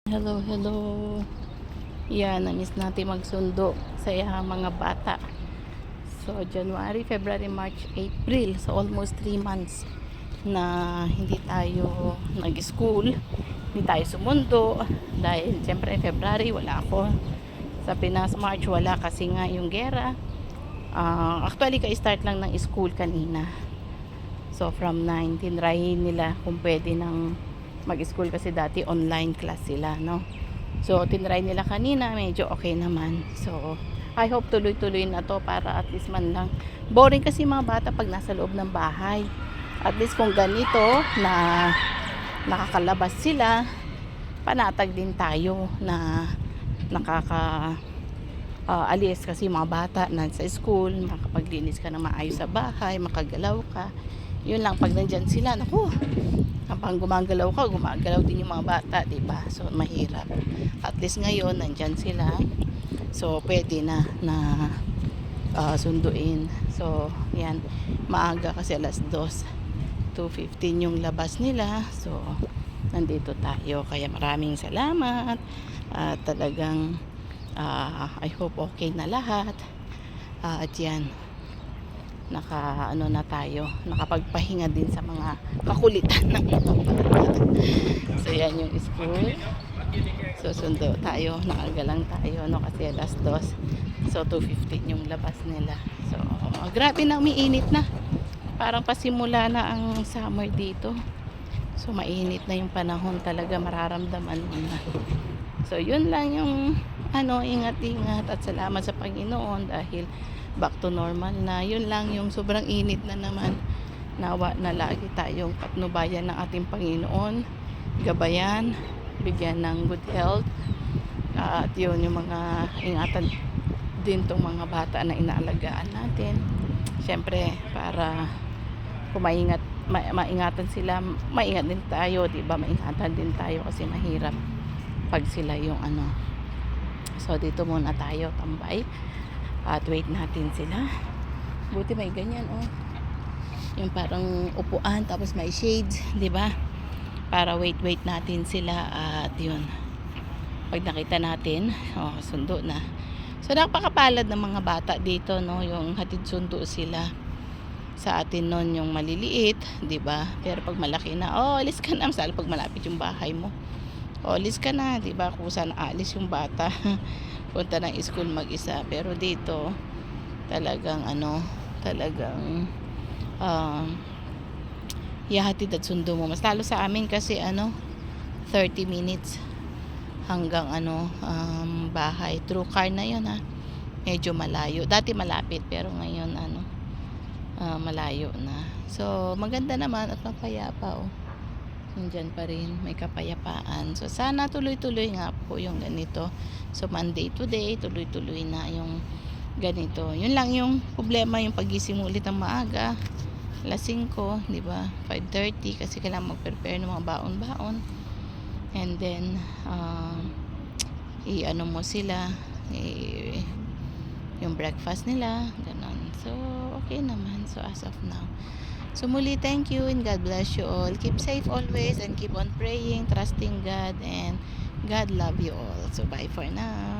Hello, hello. Yan, na-miss natin magsundo sa mga bata. So, January, February, March, April. So, almost 3 months na hindi tayo nag-school. Hindi tayo sumundo. Dahil, siyempre, February, wala ako. Sa Pinas, March, wala kasi nga yung gera. Actually, ka-start lang ng school kanina. So, from 9, tinrahin nila kung pwede ng mag-school kasi dati online class sila, no? So, tinry nila kanina, medyo okay naman. So, I hope tuloy-tuloy na to para at least man lang. Boring kasi mga bata pag nasa loob ng bahay. At least kung ganito na nakakalabas sila, panatag din tayo na alis kasi mga bata nasa school, makapaglinis ka na maayos sa bahay, makagalaw ka. Yun lang, pag nandyan sila, naku, habang gumagalaw ka, gumagalaw din yung mga bata, diba? So, mahirap. At least ngayon, nandyan sila. So, pwede na sunduin. So, yan. Maaga kasi alas 2:15 yung labas nila. So, nandito tayo. Kaya maraming salamat. Talagang, I hope okay na lahat. At yan, na tayo, nakapagpahinga din sa mga kakulitan ng mga bata. So yan yung school. So sundo tayo, nakagalang tayo, no, kasi alas 2. So 2:15 yung labas nila. So grabe na, umiinit na. Parang pasimula na ang summer dito. So mainit na yung panahon, talaga mararamdaman mo na. So yun lang yung ingat-ingat at salamat sa Panginoon dahil back to normal na. Yun lang yung sobrang init na naman. Nawa na lagi tayong patnubayan ng ating Panginoon, gabayan, bigyan ng good health. At yun yung mga ingatan din tong mga bata na inaalagaan natin. Siyempre para kung maingatan sila, maingat din tayo, diba? Maingatan din tayo kasi mahirap pag sila yung So dito muna tayo tambay at wait natin sila. Buti may ganyan, yung parang upuan tapos may shades, di ba? Para wait natin sila. At yun, pag nakita natin, sundo na. So napakapalad ng mga bata dito, no, yung hatid sundo sila. Sa atin noon yung maliliit, di ba? Pero pag malaki na, alis ka na. Masala pag malapit yung bahay mo, alis ka na, di ba? Kung saan aalis yung bata punta ng school mag-isa. Pero dito talagang talagang ihahatid at sundo mo. Mas lalo sa amin kasi 30 minutes hanggang bahay. Through car na yun, ha. Medyo malayo. Dati malapit pero ngayon malayo na. So maganda naman at mapayapa, nandyan pa rin, may kapayapaan. So sana tuloy-tuloy nga po yung ganito. So Monday to day, tuloy-tuloy na yung ganito. Yun lang yung problema, yung pagising mo ulit ng maaga, alas 5, di ba? 5:30 kasi kailangan mag-prepare ng mga baon-baon. And then mo sila, yung breakfast nila, ganun. So okay naman. So as of now, so muli, thank you and God bless you all. Keep safe always and keep on praying, trusting God, and God love you all. So bye for now.